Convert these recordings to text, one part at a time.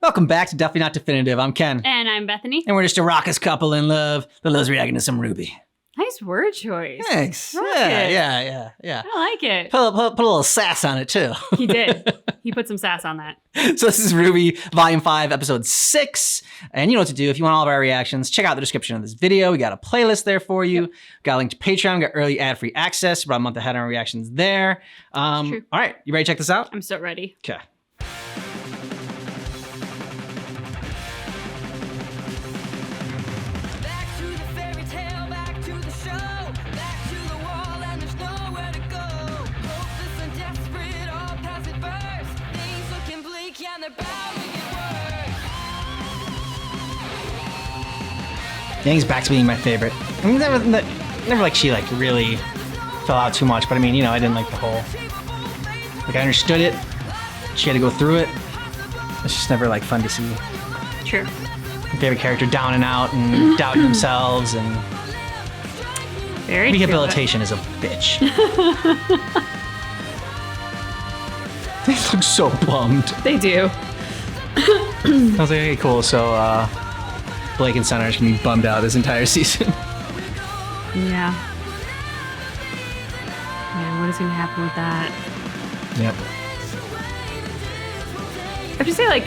Welcome back to Definitely Not Definitive. I'm Ken. And I'm Bethany. And we're just a raucous couple in love that loves reacting to some RWBY. Nice word choice. Thanks. I like Yeah. I like it. Put a little sass on it, too. He did. He put some sass on that. So this is RWBY Volume 5, Episode 6. And you know what to do. If you want all of our reactions, check out the description of this video. We got a playlist there for you. Yep. Got a link to Patreon. Got early ad-free access. About a month ahead on our reactions there. True. All right. You ready to check this out? I'm so ready. Okay. Yang's back to being my favorite. I mean, never like she like really fell out too much, but I mean, you know, I didn't like the whole. Like I understood it. She had to go through it. It's just never like fun to see. True. My favorite character down and out and doubting themselves and Very rehabilitation is a bitch. They look so bummed. They do. I was like, okay, cool. So Blake and Center is gonna be bummed out this entire season. Yeah. Man, what is gonna happen with that? Yep. I have to say, like,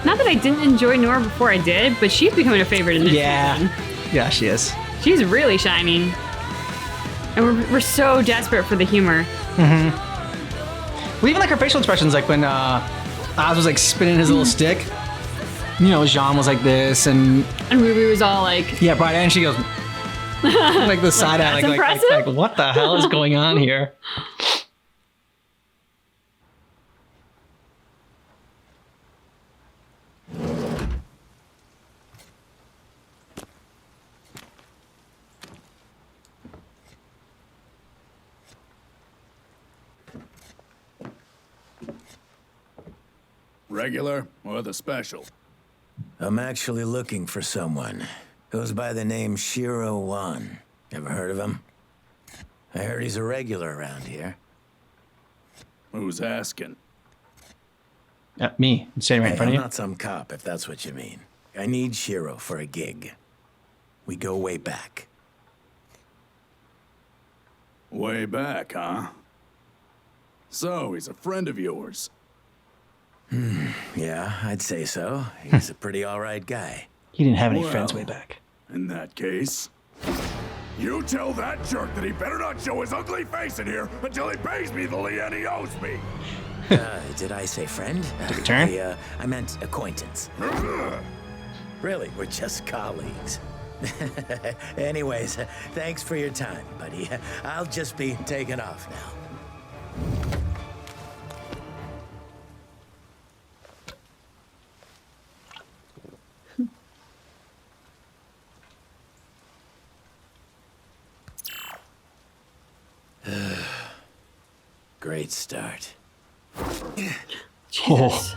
not that I didn't enjoy Nora before I did, but she's becoming a favorite in this season. Yeah, she is. She's really shining. And we're so desperate for the humor. Mm-hmm. Well, even like her facial expressions, like when Oz was like spinning his little stick. You know, Jean was like this, and Ruby was all like, yeah, bright eye, and she goes like the side eye, like what the hell is going on here? Regular or the special? I'm actually looking for someone. Goes by the name Shiro Wan. Ever heard of him? I heard he's a regular around here. Who's asking? Me. I'm standing right in front of I'm you. not some cop, if that's what you mean. I need Shiro for a gig. We go way back. Way back, huh? So, he's a friend of yours. Yeah, I'd say so. He's a pretty all-right guy. He didn't have any Well, friends way back. In that case, you tell that jerk that he better not show his ugly face in here until he pays me the lien he owes me. Did I say friend? Return? I meant acquaintance. Really, we're just colleagues. Anyways, thanks for your time, buddy. I'll just be taking off now. Great start. Jesus.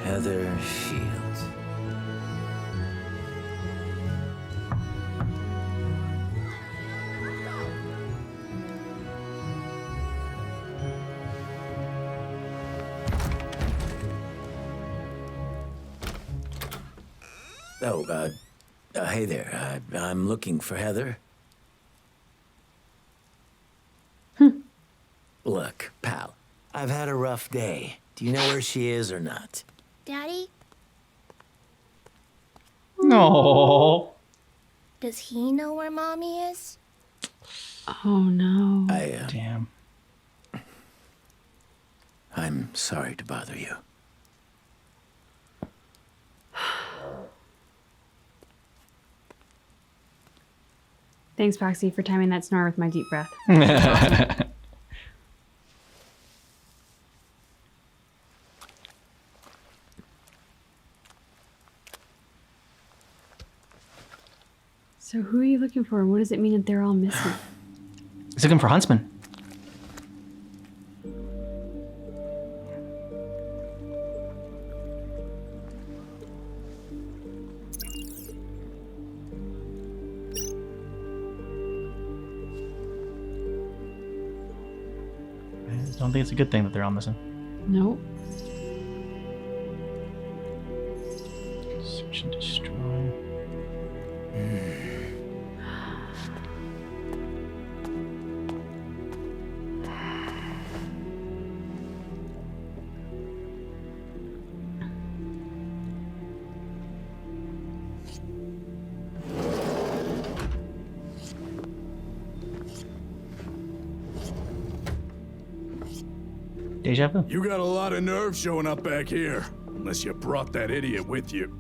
Heather Shields. Oh, hey there. I'm looking for Heather. Look, pal, I've had a rough day. Do you know where she is or not? Daddy, No. does he know where Mommy is? Oh no. Damn. I'm sorry to bother you. Thanks, Foxy, for timing that snore with my deep breath. So who are you looking for? What does it mean that they're all missing? He's looking for Huntsman. I don't think it's a good thing that they're all missing. Nope. Search and destroy. Deja vu. You got a lot of nerve showing up back here. Unless you brought that idiot with you.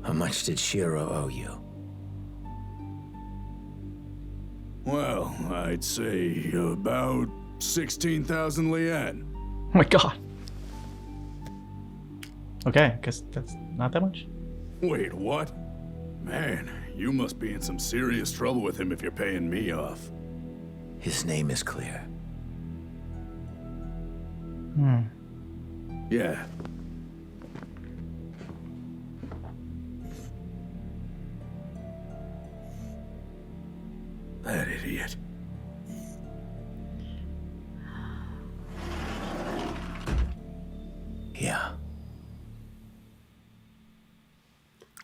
How much did Shiro owe you? Well, I'd say about 16,000 lien. Oh my god. Okay, guess that's not that much. Wait, what? Man, you must be in some serious trouble with him if you're paying me off. His name is clear. Yeah. That idiot. Yeah.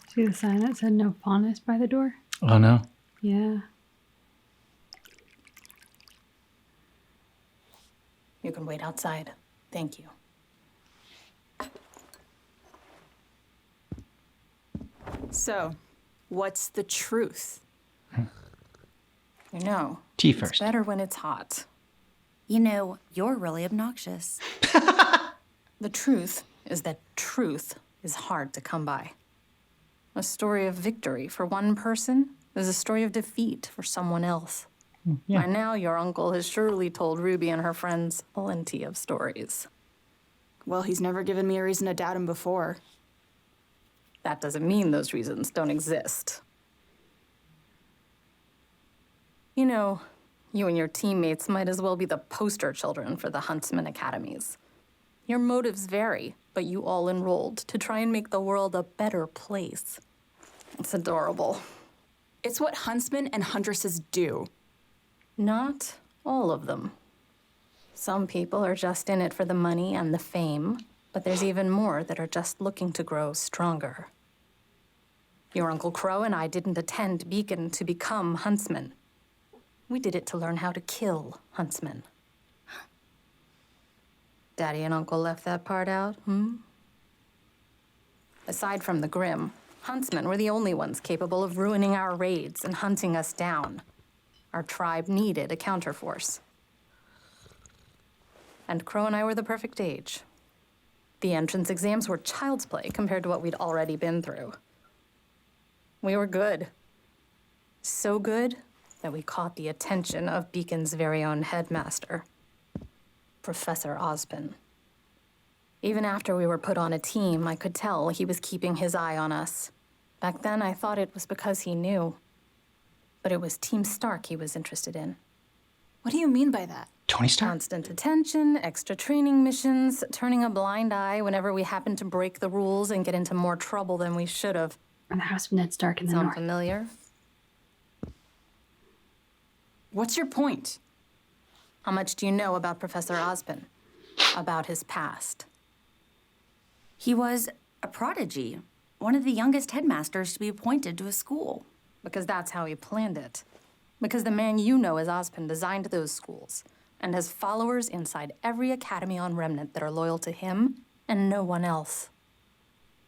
See the sign that said no fondness by the door? Oh no. Yeah. You can wait outside. Thank you. So, what's the truth? You know, Tea it's first. better when it's hot. You know, you're really obnoxious. The truth is that truth is hard to come by. A story of victory for one person is a story of defeat for someone else. Yeah. By now, your uncle has surely told Ruby and her friends plenty of stories. Well, he's never given me a reason to doubt him before. That doesn't mean those reasons don't exist. You know, you and your teammates might as well be the poster children for the Huntsman Academies. Your motives vary, but you all enrolled to try and make the world a better place. It's adorable. It's what huntsmen and huntresses do. Not all of them. Some people are just in it for the money and the fame, but there's even more that are just looking to grow stronger. Your Uncle Crow and I didn't attend Beacon to become huntsmen. We did it to learn how to kill huntsmen. Daddy and Uncle left that part out, Aside from the Grim, huntsmen were the only ones capable of ruining our raids and hunting us down. Our tribe needed a counterforce. And Crow and I were the perfect age. The entrance exams were child's play compared to what we'd already been through. We were good. So good that we caught the attention of Beacon's very own headmaster, Professor Ozpin. Even after we were put on a team, I could tell he was keeping his eye on us. Back then, I thought it was because he knew. But it was Team Stark he was interested in. What do you mean by that? Tony Stark? Constant attention, extra training missions, turning a blind eye whenever we happened to break the rules and get into more trouble than we should have. And the house of Ned Stark in the Sound north. familiar? What's your point? How much do you know about Professor Ozpin? About his past? He was a prodigy, one of the youngest headmasters to be appointed to a school. Because that's how he planned it. Because the man you know as Ozpin designed those schools and has followers inside every academy on Remnant that are loyal to him and no one else.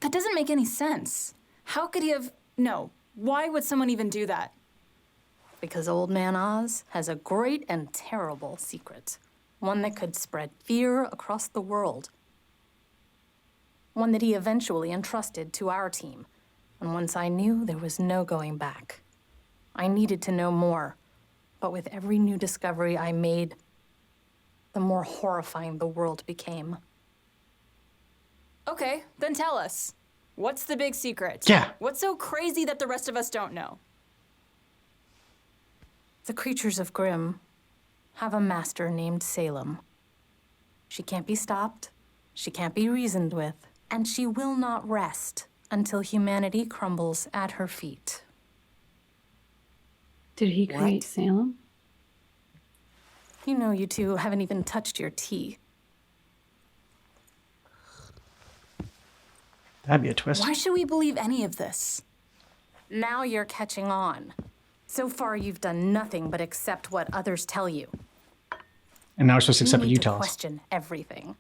That doesn't make any sense. How could he have... No. Why would someone even do that? Because Old Man Oz has a great and terrible secret. One that could spread fear across the world. One that he eventually entrusted to our team. And once I knew, there was no going back. I needed to know more. But with every new discovery I made, the more horrifying the world became. Okay, then tell us. What's the big secret? Yeah. What's so crazy that the rest of us don't know? The creatures of Grimm have a master named Salem. She can't be stopped, she can't be reasoned with, and she will not rest until humanity crumbles at her feet. Did he create Salem? You know, you two haven't even touched your tea. That'd be a twist. Why should we believe any of this? Now you're catching on. So far, you've done nothing but accept what others tell you. And now we're supposed to accept what need you to tell us. question everything.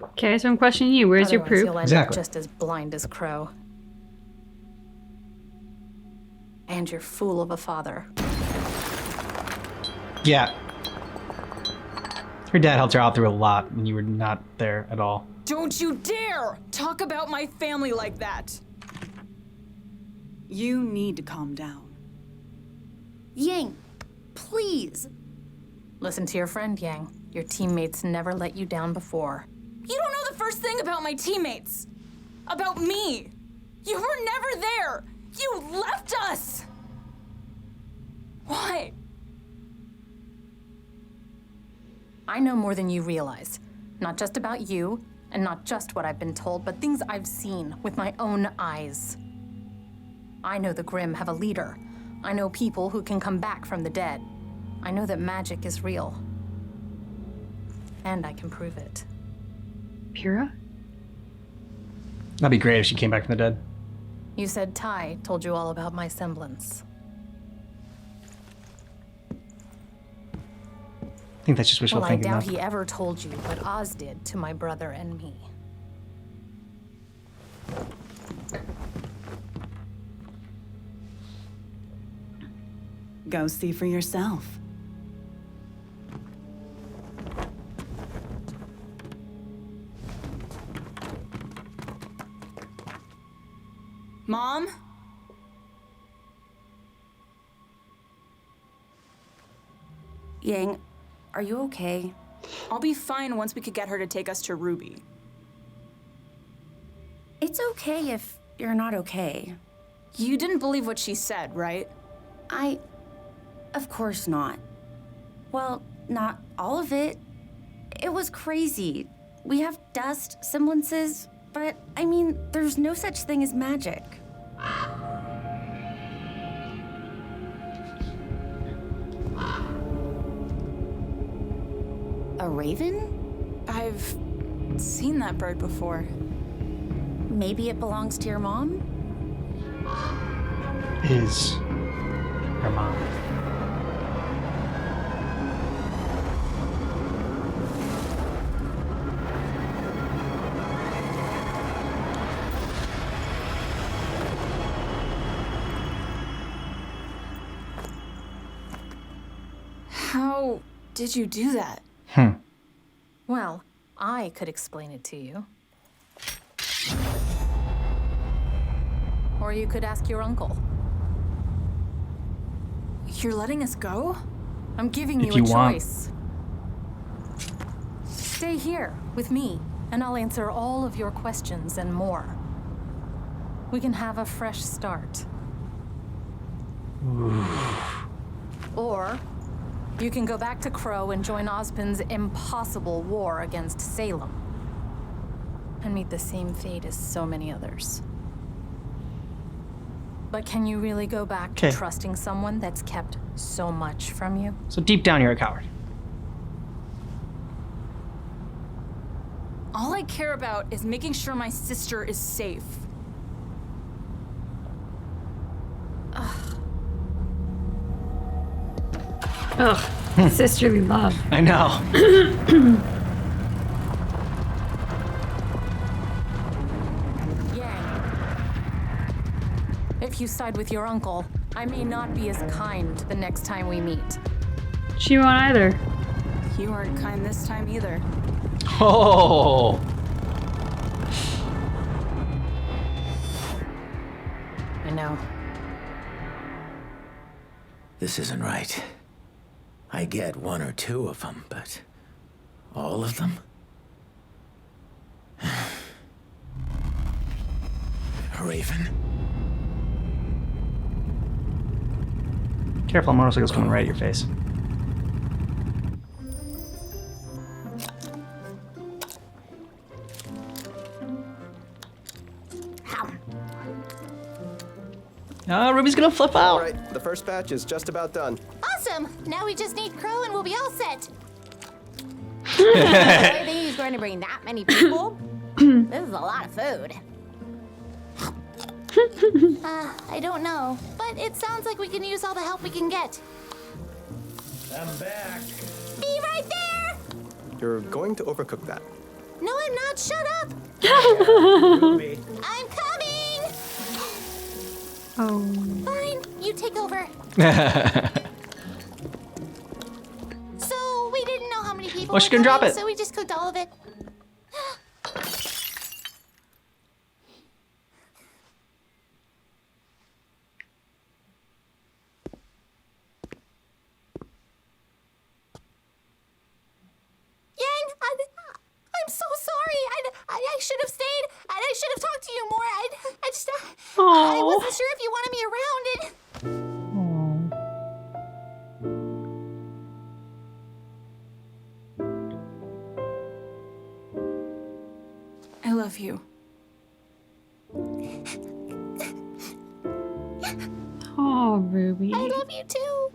Okay, so I'm questioning you. Where's your Otherwise, proof? You'll end Exactly. up just as blind as Crow. And your fool of a father. Yeah. Her dad helped her out through a lot, and you were not there at all. Don't you dare talk about my family like that! You need to calm down. Yang, please. Listen to your friend, Yang. Your teammates never let you down before. You don't know the first thing about my teammates. About me. You were never there. You left us. Why? I know more than you realize. Not just about you, and not just what I've been told, but things I've seen with my own eyes. I know the Grimm have a leader. I know people who can come back from the dead. I know that magic is real. And I can prove it. Pyrrha? That'd be great if she came back from the dead. You said Ty told you all about my semblance. I think that's just wishful Well, I thinking. doubt though. he ever told you what Oz did to my brother and me. Go see for yourself. Mom? Yang, are you okay? I'll be fine once we could get her to take us to Ruby. It's okay if you're not okay. You didn't believe what she said, right? Of course not. Well, not all of it. It was crazy. We have dust, semblances, but I mean, there's no such thing as magic. A raven? I've seen that bird before. Maybe it belongs to your mom? Is her mom. How did you do that? Well, I could explain it to you. Or you could ask your uncle. You're letting us go? I'm giving If you you a want. choice. Stay here with me, and I'll answer all of your questions and more. We can have a fresh start. Or you can go back to Crow and join Ozpin's impossible war against Salem. And meet the same fate as so many others. But can you really go back to Okay. trusting someone that's kept so much from you? So deep down, you're a coward. All I care about is making sure my sister is safe. Ugh. Sisterly love. I know. If you side with your uncle, I may not be as kind the next time we meet. She won't either. You aren't kind this time either. Oh. I know. This isn't right. I get one or two of them, but All of them? Raven? Careful, a motorcycle's coming right at your face. Ruby's gonna flip out. All right, the first batch is just about done. Awesome! Now we just need Crow and we'll be all set. I think he's going to bring that many people. This is a lot of food. I don't know, but it sounds like we can use all the help we can get. I'm back. Be right there! You're going to overcook that. No, I'm not. Shut up! Ruby. I'm coming! Oh. Fine, you take over. So, we didn't know how many people Well, she were can drop coming, it. so we just cooked all of it. Yang, I'm so sorry. I should have stayed. I should have talked to you more. I wasn't sure if you wanted me around. I love you. Oh, Ruby. I love you too.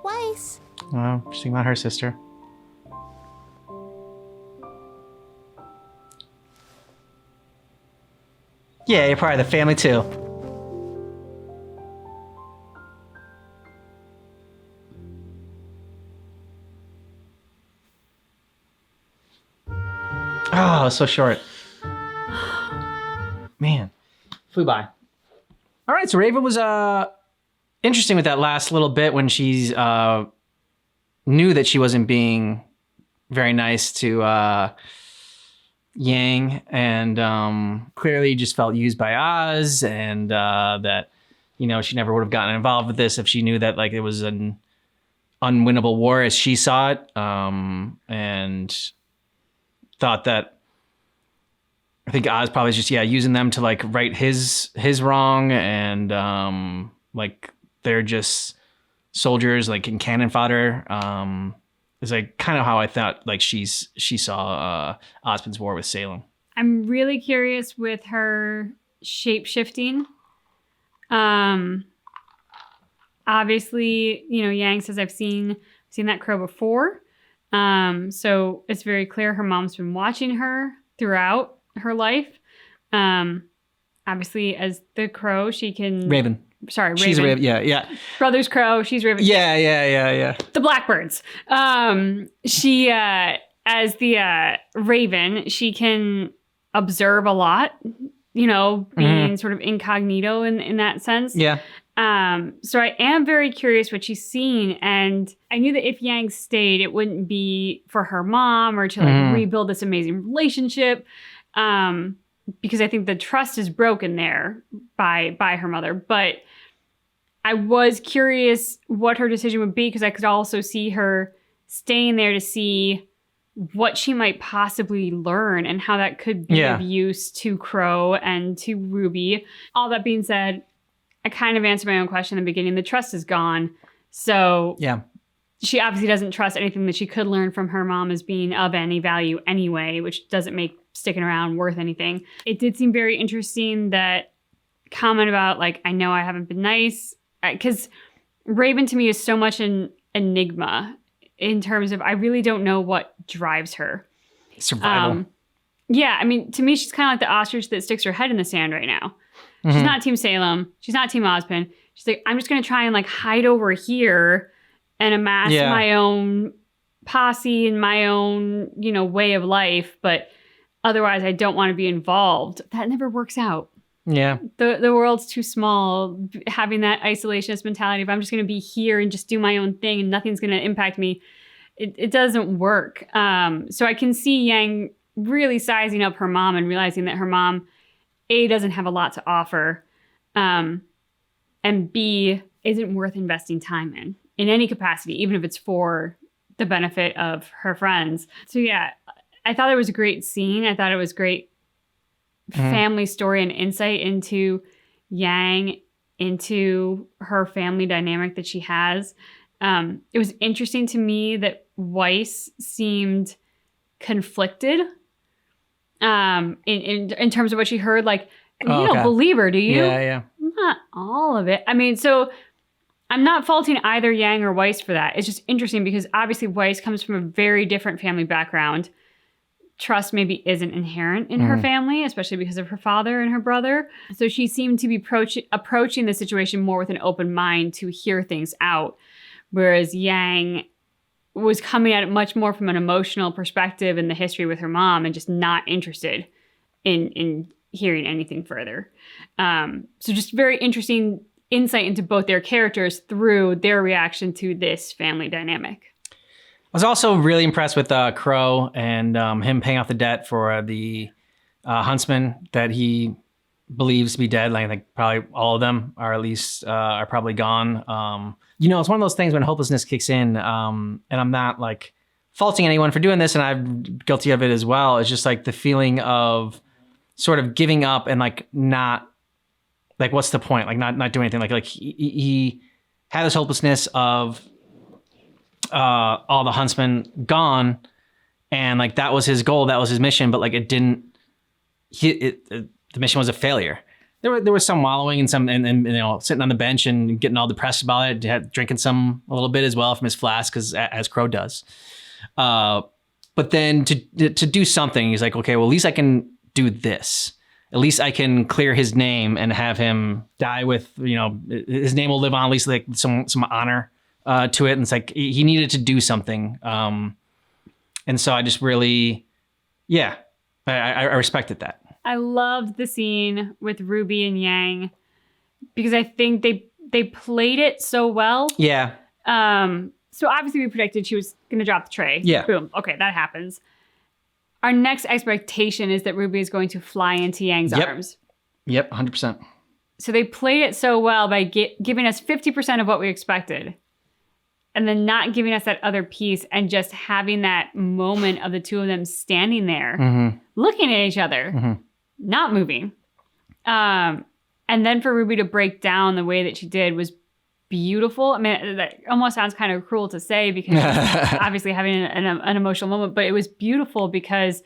Weiss. Oh, she's thinking about her sister. Yeah, you're part of the family too. Oh, so short. Man, flew by. All right, so Raven was interesting with that last little bit when she's knew that she wasn't being very nice to Yang, and clearly just felt used by Oz, and that, you know, she never would have gotten involved with this if she knew that like it was an unwinnable war as she saw it, and thought that I think Oz probably is just using them to like right his wrong, and like they're just soldiers like in cannon fodder. Is like kind of how I thought like she saw Ozpin's war with Salem. I'm really curious with her shape shifting. Obviously, you know, Yang says I've seen that crow before. So it's very clear her mom's been watching her throughout her life. Obviously, as the crow, she can Raven. Sorry, Raven. She's a Raven. Yeah. Brother's crow. She's Raven. Yeah. The blackbirds. She, as the Raven, she can observe a lot, you know, being sort of incognito in that sense. Yeah. So I am very curious what she's seeing. And I knew that if Yang stayed, it wouldn't be for her mom or to like rebuild this amazing relationship. Because I think the trust is broken there by her mother. But I was curious what her decision would be, because I could also see her staying there to see what she might possibly learn and how that could be of use to Crow and to Ruby. All that being said, I kind of answered my own question in the beginning. The trust is gone. So she obviously doesn't trust anything that she could learn from her mom as being of any value anyway, which doesn't make sticking around worth anything. It did seem very interesting that comment about like, I know I haven't been nice, because Raven to me is so much an enigma in terms of I really don't know what drives her. Survival. Yeah, I mean, to me, she's kind of like the ostrich that sticks her head in the sand right now. She's not Team Salem. She's not Team Ozpin. She's like, I'm just going to try and like hide over here and amass my own posse and my own, you know, way of life. But otherwise, I don't want to be involved. That never works out. Yeah. The world's too small. Having that isolationist mentality of I'm just going to be here and just do my own thing and nothing's going to impact me. It doesn't work. So I can see Yang really sizing up her mom and realizing that her mom, A, doesn't have a lot to offer, and B, isn't worth investing time in any capacity, even if it's for the benefit of her friends. So yeah, I thought it was a great scene. I thought it was great family story and insight into Yang, into her family dynamic that she has. It was interesting to me that Weiss seemed conflicted in terms of what she heard. Like, you don't believe her, do you? Yeah. Not all of it. I mean, so I'm not faulting either Yang or Weiss for that. It's just interesting because obviously Weiss comes from a very different family background. Trust maybe isn't inherent in her family, especially because of her father and her brother. So she seemed to be approaching the situation more with an open mind to hear things out. Whereas Yang was coming at it much more from an emotional perspective in the history with her mom and just not interested in hearing anything further. So just very interesting insight into both their characters through their reaction to this family dynamic. I was also really impressed with Crow and him paying off the debt for the huntsman that he believes to be dead. Like, I think probably all of them are at least are probably gone. You know, it's one of those things when hopelessness kicks in, and I'm not like faulting anyone for doing this, and I'm guilty of it as well. It's just like the feeling of sort of giving up and like not, like, what's the point? Like not doing anything. Like he had this hopelessness of all the huntsmen gone, and like that was his goal, that was his mission, but like it didn't. The mission was a failure. There was some wallowing and some and you know, sitting on the bench and getting all depressed about it, drinking some a little bit as well from his flask, as Crow does. But then to do something, he's like, okay, well, at least I can do this. At least I can clear his name and have him die with, you know, his name will live on, at least like some honor to it. And it's like he needed to do something. And so I just really, yeah, I respected that. I loved the scene with Ruby and Yang because I think they played it so well. Yeah. So obviously we predicted she was going to drop the tray. Yeah. Boom. Okay, that happens. Our next expectation is that Ruby is going to fly into Yang's arms. Yep, 100%. So they played it so well by giving us 50% of what we expected. And then not giving us that other piece and just having that moment of the two of them standing there, looking at each other, not moving. And then for Ruby to break down the way that she did was beautiful. I mean, that almost sounds kind of cruel to say because she's obviously having an emotional moment, but it was beautiful because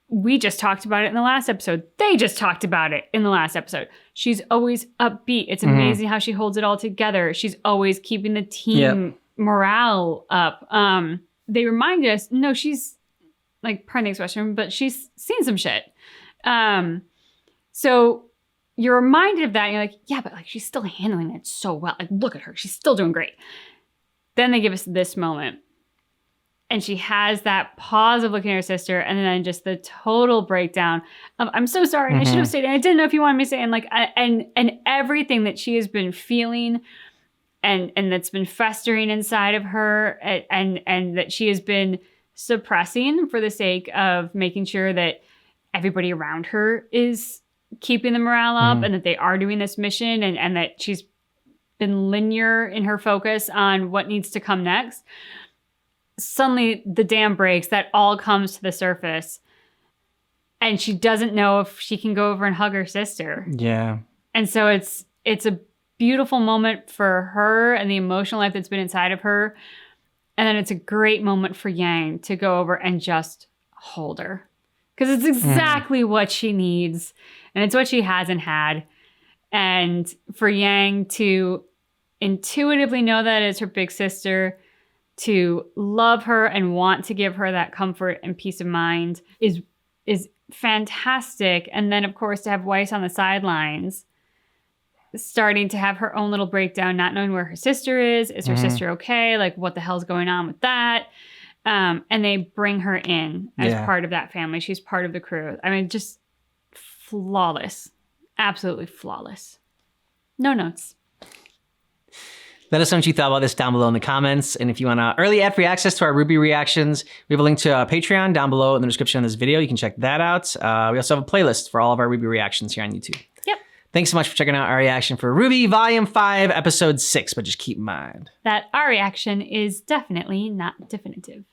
we just talked about it in the last episode. They just talked about it in the last episode. She's always upbeat. It's amazing how she holds it all together. She's always keeping the team morale up. They reminded us, no, she's like, pardon the expression, but she's seen some shit. So you're reminded of that. And you're like, yeah, but like she's still handling it so well. Like, look at her. She's still doing great. Then they give us this moment. And she has that pause of looking at her sister and then just the total breakdown of, I'm so sorry. I should have stayed. And I didn't know if you wanted me to stay. And like, and everything that she has been feeling and that's been festering inside of her and that she has been suppressing for the sake of making sure that everybody around her is keeping the morale up and that they are doing this mission and that she's been linear in her focus on what needs to come next. Suddenly the dam breaks, that all comes to the surface and she doesn't know if she can go over and hug her sister. Yeah. And so it's a beautiful moment for her and the emotional life that's been inside of her. And then it's a great moment for Yang to go over and just hold her. Because it's exactly what she needs. And it's what she hasn't had. And for Yang to intuitively know that it's her big sister, to love her and want to give her that comfort and peace of mind is fantastic. And then, of course, to have Weiss on the sidelines, starting to have her own little breakdown, not knowing where her sister is. Is her sister okay? Like, what the hell's going on with that? And they bring her in as part of that family. She's part of the crew. I mean, just flawless. Absolutely flawless. No notes. Let us know what you thought about this down below in the comments. And if you want early ad-free access to our RWBY reactions, we have a link to Patreon down below in the description of this video. You can check that out. We also have a playlist for all of our RWBY reactions here on YouTube. Yep. Thanks so much for checking out our reaction for RWBY Volume 5, Episode 6. But just keep in mind that our reaction is definitely not definitive.